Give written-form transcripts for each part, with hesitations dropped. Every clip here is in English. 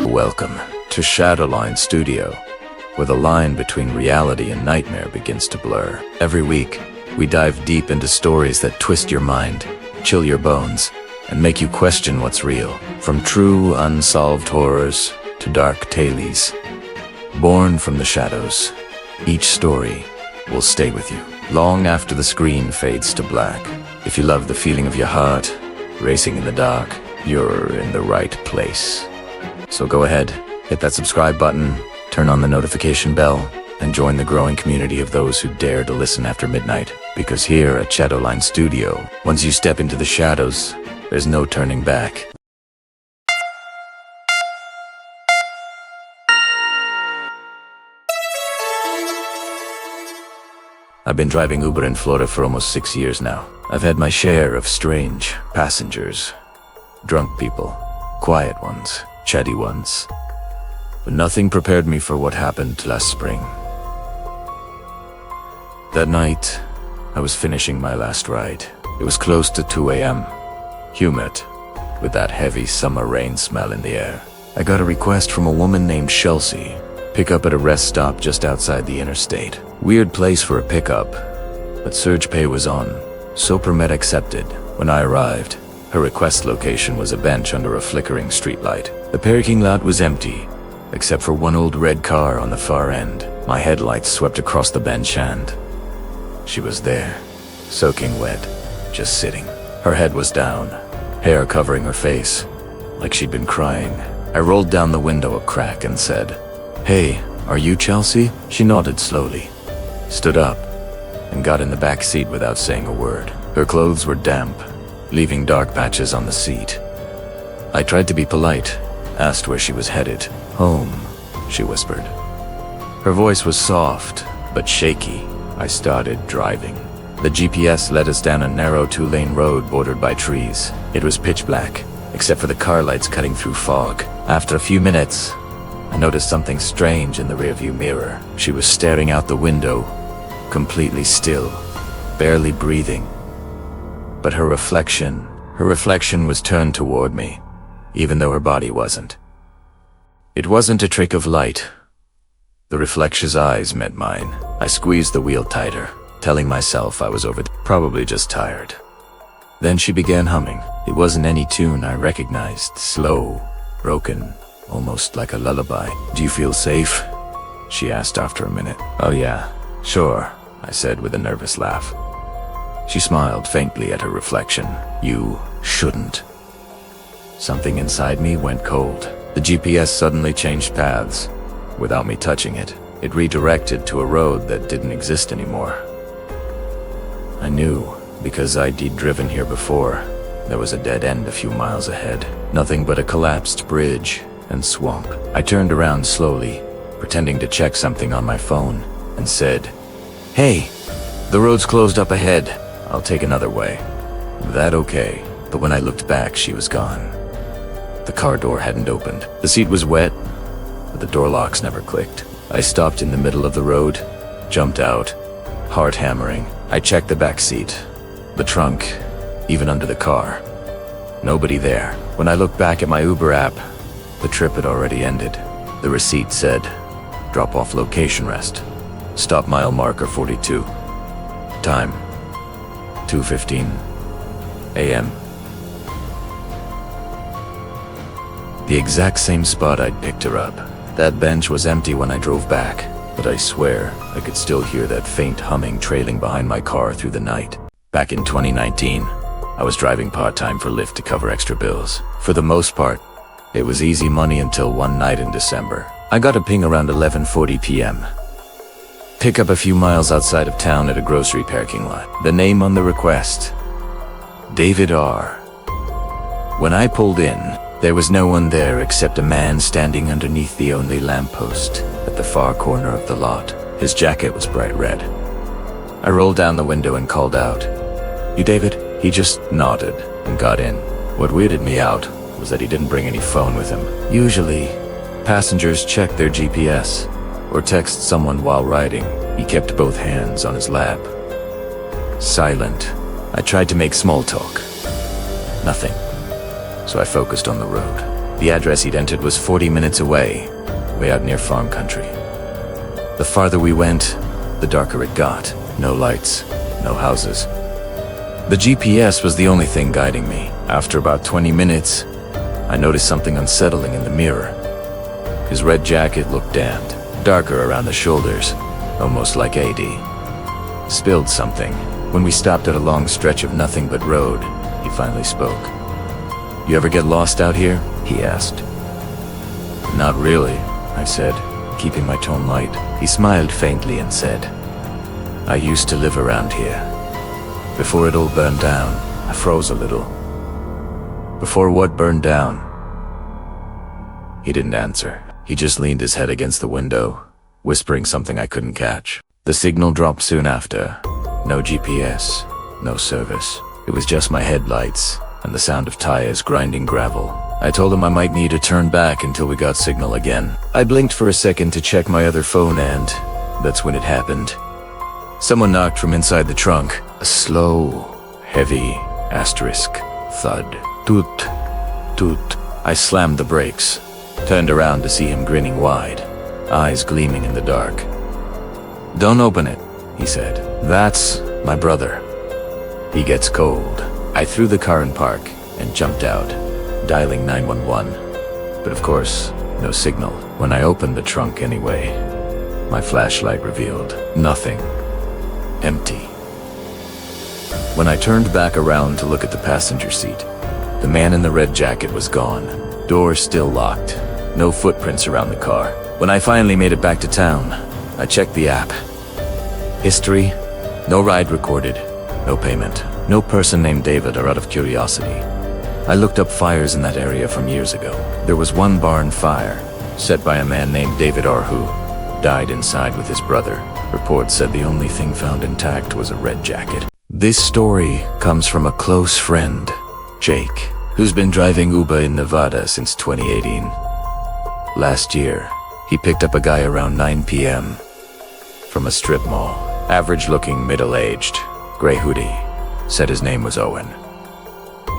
Welcome to Shadowline Studio, where the line between reality and nightmare begins to blur. Every week, we dive deep into stories that twist your mind, chill your bones, and make you question what's real. From true, unsolved horrors to dark tales, born from the shadows, each story will stay with you long after the screen fades to black. If you love the feeling of your heart racing in the dark, you're in the right place. So go ahead, hit that subscribe button, turn on the notification bell, and join the growing community of those who dare to listen after midnight. Because here at Shadowline Studio, once you step into the shadows, there's no turning back. I've been driving Uber in Florida for almost 6 years now. I've had my share of strange passengers, drunk people, quiet ones, chatty ones. But nothing prepared me for what happened last spring. That night, I was finishing my last ride. It was close to 2 a.m., humid, with that heavy summer rain smell in the air. I got a request from a woman named Chelsea. Pick up at a rest stop just outside the interstate. Weird place for a pickup, but surge pay was on, so permit accepted. When I arrived, her request location was a bench under a flickering streetlight. The parking lot was empty, except for one old red car on the far end. My headlights swept across the bench and she was there, soaking wet, just sitting. Her head was down, hair covering her face, like she'd been crying. I rolled down the window a crack and said, "Hey, are you Chelsea?" She nodded slowly, stood up, and got in the back seat without saying a word. Her clothes were damp, leaving dark patches on the seat. I tried to be polite, asked where she was headed. "Home," she whispered. Her voice was soft, but shaky. I started driving. The GPS led us down a narrow 2-lane road bordered by trees. It was pitch black, except for the car lights cutting through fog. After a few minutes, I noticed something strange in the rearview mirror. She was staring out the window, completely still, barely breathing. But her reflection was turned toward me, even though her body wasn't. It wasn't a trick of light. The reflection's eyes met mine. I squeezed the wheel tighter, telling myself I was probably just tired. Then she began humming. It wasn't any tune I recognized, slow, broken, almost like a lullaby. "Do you feel safe?" she asked after a minute. "Oh yeah, sure," I said with a nervous laugh. She smiled faintly at her reflection. "You shouldn't." Something inside me went cold. The GPS suddenly changed paths, without me touching it. It redirected to a road that didn't exist anymore. I knew, because I'd driven here before, there was a dead end a few miles ahead. Nothing but a collapsed bridge and swamp. I turned around slowly, pretending to check something on my phone, and said, "Hey, the road's closed up ahead. I'll take another way." That okay, but when I looked back, she was gone. The car door hadn't opened. The seat was wet, but the door locks never clicked. I stopped in the middle of the road, jumped out, heart hammering. I checked the back seat, the trunk, even under the car. Nobody there. When I looked back at my Uber app, the trip had already ended. The receipt said, "Drop-off location rest. Stop mile marker 42. Time, 2:15 a.m. The exact same spot I'd picked her up. That bench was empty when I drove back, but I swear I could still hear that faint humming trailing behind my car through the night. Back in 2019, I was driving part-time for Lyft to cover extra bills. For the most part, it was easy money until one night in December. I got a ping around 11:40 p.m. Pick up a few miles outside of town at a grocery parking lot. The name on the request, David R. When I pulled in, there was no one there except a man standing underneath the only lamppost at the far corner of the lot. His jacket was bright red. I rolled down the window and called out, "You David?" He just nodded and got in. What weirded me out was that he didn't bring any phone with him. Usually, passengers check their GPS or text someone while riding. He kept both hands on his lap. Silent. I tried to make small talk. Nothing. so I focused on the road. The address he'd entered was 40 minutes away, way out near farm country. The farther we went, the darker it got. No lights, no houses. The GPS was the only thing guiding me. After about 20 minutes, I noticed something unsettling in the mirror. His red jacket looked damp, darker around the shoulders, almost like AD. Spilled something. When we stopped at a long stretch of nothing but road, he finally spoke. "You ever get lost out here?" he asked. "Not really," I said, keeping my tone light. He smiled faintly and said, "I used to live around here. Before it all burned down." I froze a little. "Before what burned down?" He didn't answer. He just leaned his head against the window, whispering something I couldn't catch. The signal dropped soon after. No GPS, no service. It was just my headlights and the sound of tires grinding gravel. I told him I might need to turn back until we got signal again. I blinked for a second to check my other phone, and that's when it happened. Someone knocked from inside the trunk. A slow, heavy asterisk thud. Toot, toot. I slammed the brakes, turned around to see him grinning wide, eyes gleaming in the dark. "Don't open it," he said. "That's my brother. He gets cold." I threw the car in park and jumped out, dialing 911. But of course, no signal. When I opened the trunk anyway, my flashlight revealed nothing. Empty. When I turned back around to look at the passenger seat, the man in the red jacket was gone. Doors still locked. No footprints around the car. When I finally made it back to town, I checked the app. History, no ride recorded, no payment, no person named David, or out of curiosity. I looked up fires in that area from years ago. There was one barn fire, set by a man named David R. who died inside with his brother. Reports said the only thing found intact was a red jacket. This story comes from a close friend, Jake, who's been driving Uber in Nevada since 2018. Last year, he picked up a guy around 9 p.m. from a strip mall. Average-looking, middle-aged, gray hoodie. Said his name was Owen.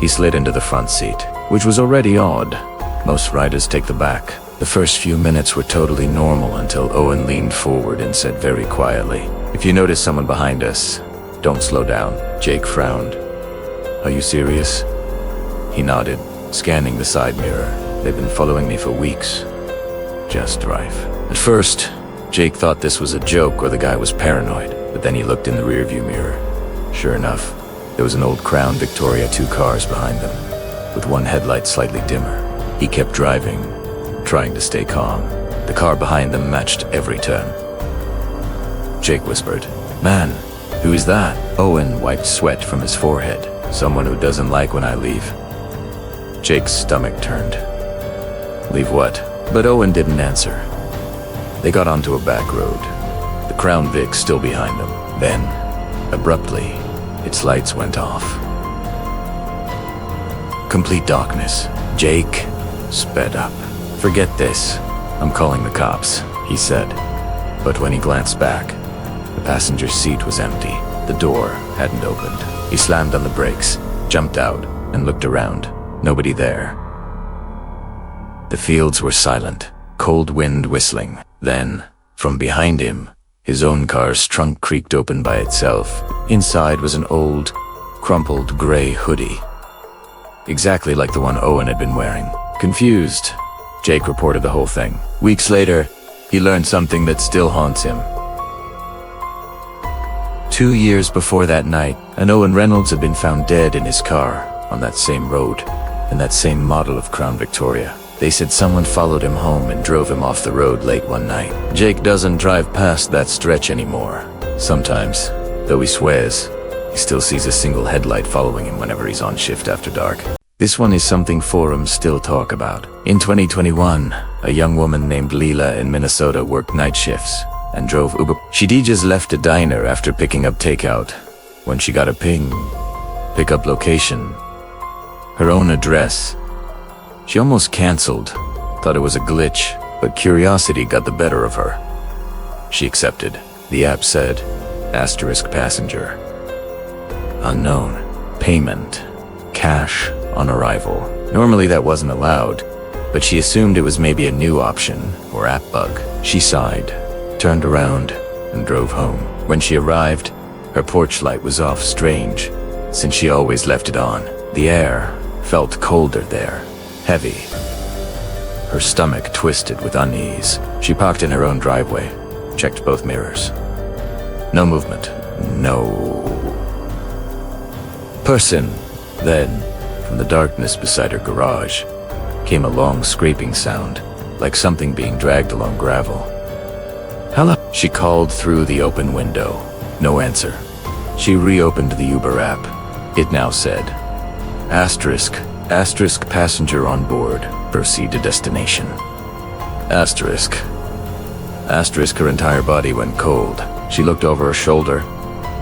He slid into the front seat, which was already odd. Most riders take the back. The first few minutes were totally normal until Owen leaned forward and said very quietly, "If you notice someone behind us, don't slow down." Jake frowned. "Are you serious?" He nodded, scanning the side mirror. "They've been following me for weeks. Just drive." At first, Jake thought this was a joke or the guy was paranoid, but then he looked in the rearview mirror. Sure enough, there was an old Crown Victoria 2 cars behind them, with one headlight slightly dimmer. He kept driving, trying to stay calm. The car behind them matched every turn. Jake whispered, "Man, who is that?" Owen wiped sweat from his forehead. "Someone who doesn't like when I leave." Jake's stomach turned. "Leave what?" But Owen didn't answer. They got onto a back road, the Crown Vic still behind them. Then, abruptly, its lights went off. Complete darkness. Jake sped up. "Forget this. I'm calling the cops," he said. But when he glanced back, the passenger seat was empty. The door hadn't opened. He slammed on the brakes, jumped out, and looked around. Nobody there. The fields were silent, cold wind whistling. Then, from behind him, his own car's trunk creaked open by itself. Inside was an old, crumpled gray hoodie, exactly like the one Owen had been wearing. Confused, Jake reported the whole thing. Weeks later, he learned something that still haunts him. 2 years before that night, an Owen Reynolds had been found dead in his car on that same road, in that same model of Crown Victoria. They said someone followed him home and drove him off the road late one night. Jake doesn't drive past that stretch anymore. Sometimes, though he swears, he still sees a single headlight following him whenever he's on shift after dark. This one is something forums still talk about. In 2021, a young woman named Leela in Minnesota worked night shifts and drove Uber. She'd just left a diner after picking up takeout when she got a ping. Pickup location. Her own address. She almost canceled, thought it was a glitch, but curiosity got the better of her. She accepted. The app said, *passenger. Unknown. Payment. Cash on arrival. Normally that wasn't allowed, but she assumed it was maybe a new option or app bug. She sighed, turned around, and drove home. When she arrived, her porch light was off strange, since she always left it on. The air felt colder there, heavy. Her stomach twisted with unease. She parked in her own driveway, checked both mirrors. No movement. No person. Then, from the darkness beside her garage, came a long scraping sound, like something being dragged along gravel. Hello? She called through the open window. No answer. She reopened the Uber app. It now said, asterisk passenger on board, proceed to destination. Asterisk. Her entire body went cold. She looked over her shoulder.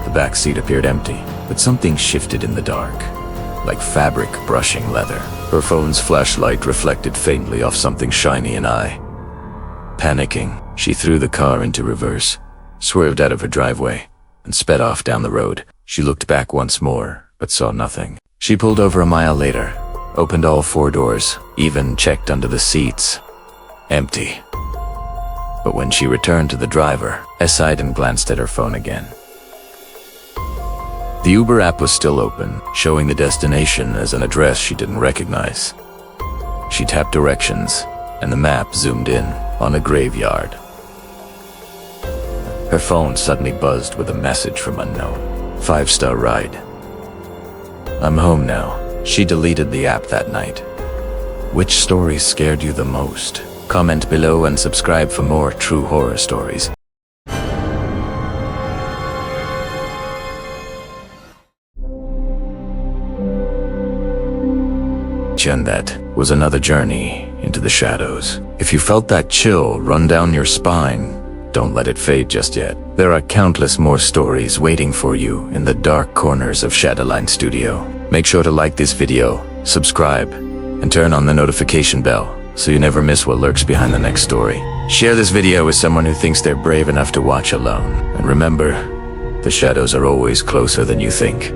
The back seat appeared empty, but something shifted in the dark, like fabric brushing leather. Her phone's flashlight reflected faintly off something shiny and eye. Panicking, she threw the car into reverse, swerved out of her driveway, and sped off down the road. She looked back once more, but saw nothing. She pulled over a mile later, opened all 4 doors, even checked under the seats. Empty. But when she returned to the driver, I sighed and glanced at her phone again. The Uber app was still open, showing the destination as an address she didn't recognize. She tapped directions, and the map zoomed in on a graveyard. Her phone suddenly buzzed with a message from unknown. 5-star ride. I'm home now. She deleted the app that night. Which story scared you the most? Comment below and subscribe for more true horror stories. And that was another journey into the shadows. If you felt that chill run down your spine, don't let it fade just yet. There are countless more stories waiting for you in the dark corners of Shadowline Studio. Make sure to like this video, subscribe, and turn on the notification bell so you never miss what lurks behind the next story. Share this video with someone who thinks they're brave enough to watch alone. And remember, the shadows are always closer than you think.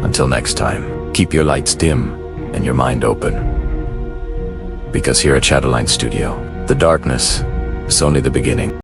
Until next time, keep your lights dim and your mind open. Because here at Shadowline Studio, the darkness is only the beginning.